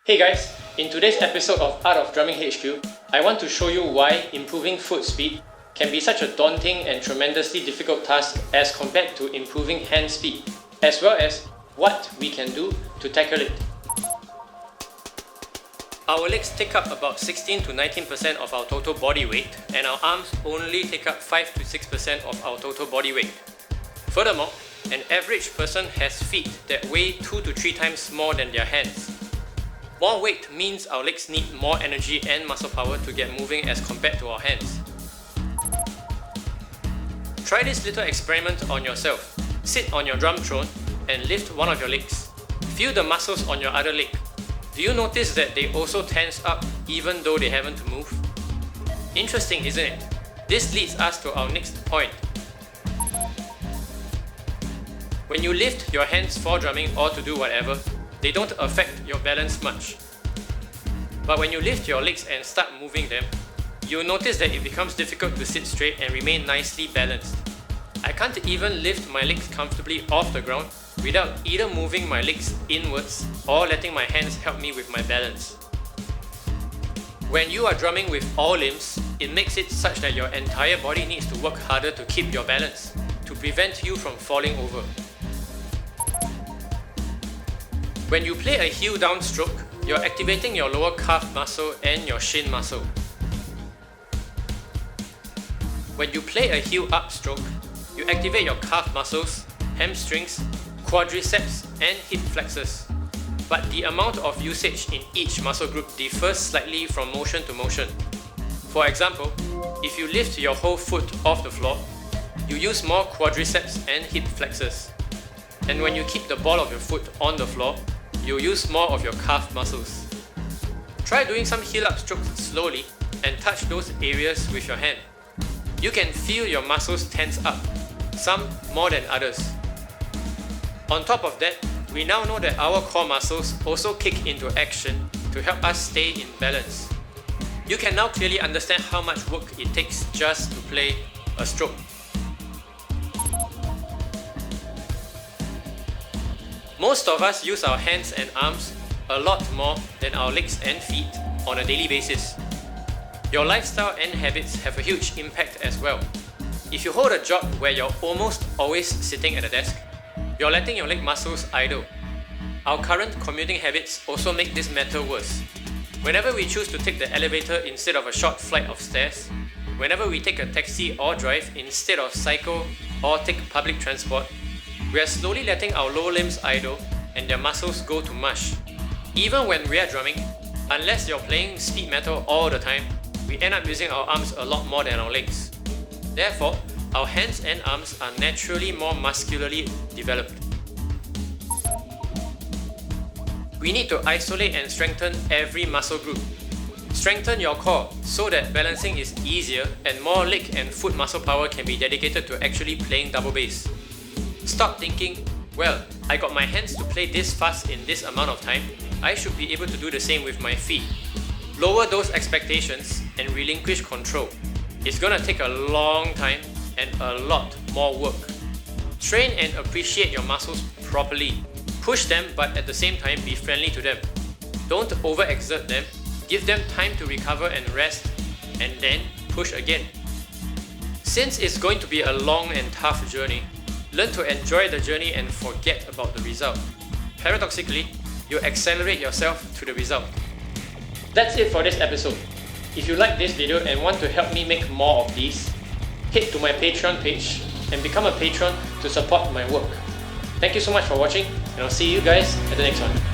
Hey guys, in today's episode of Art of Drumming HQ, I want to show you why improving foot speed can be such a daunting and tremendously difficult task as compared to improving hand speed, as well as what we can do to tackle it. Our legs take up about 16 to 19% of our total body weight, and our arms only take up 5 to 6% of our total body weight. Furthermore, an average person has feet that weigh 2 to 3 times more than their hands. More weight means our legs need more energy and muscle power to get moving as compared to our hands. Try this little experiment on yourself. Sit on your drum throne and lift one of your legs. Feel the muscles on your other leg. Do you notice that they also tense up even though they haven't moved? Interesting, isn't it? This leads us to our next point. When you lift your hands for drumming or to do whatever, they don't affect your balance much. But when you lift your legs and start moving them, you'll notice that it becomes difficult to sit straight and remain nicely balanced. I can't even lift my legs comfortably off the ground without either moving my legs inwards or letting my hands help me with my balance. When you are drumming with all limbs, it makes it such that your entire body needs to work harder to keep your balance, to prevent you from falling over. When you play a heel down stroke, you're activating your lower calf muscle and your shin muscle. When you play a heel up stroke, you activate your calf muscles, hamstrings, quadriceps and hip flexors. But the amount of usage in each muscle group differs slightly from motion to motion. For example, if you lift your whole foot off the floor, you use more quadriceps and hip flexors. And when you keep the ball of your foot on the floor, you'll use more of your calf muscles. Try doing some heel up strokes slowly and touch those areas with your hand. You can feel your muscles tense up, some more than others. On top of that, we now know that our core muscles also kick into action to help us stay in balance. You can now clearly understand how much work it takes just to play a stroke. Most of us use our hands and arms a lot more than our legs and feet on a daily basis. Your lifestyle and habits have a huge impact as well. If you hold a job where you're almost always sitting at a desk, you're letting your leg muscles idle. Our current commuting habits also make this matter worse. Whenever we choose to take the elevator instead of a short flight of stairs, whenever we take a taxi or drive instead of cycle or take public transport, we are slowly letting our lower limbs idle and their muscles go to mush. Even when we are drumming, unless you're playing speed metal all the time, we end up using our arms a lot more than our legs. Therefore, our hands and arms are naturally more muscularly developed. We need to isolate and strengthen every muscle group. Strengthen your core so that balancing is easier and more leg and foot muscle power can be dedicated to actually playing double bass. Stop thinking, well, I got my hands to play this fast in this amount of time, I should be able to do the same with my feet. Lower those expectations and relinquish control. It's gonna take a long time and a lot more work. Train and appreciate your muscles properly. Push them, but at the same time be friendly to them. Don't overexert them, give them time to recover and rest, and then push again. Since it's going to be a long and tough journey, learn to enjoy the journey and forget about the result. Paradoxically, you accelerate yourself to the result. That's it for this episode. If you like this video and want to help me make more of these, head to my Patreon page and become a patron to support my work. Thank you so much for watching, and I'll see you guys at the next one.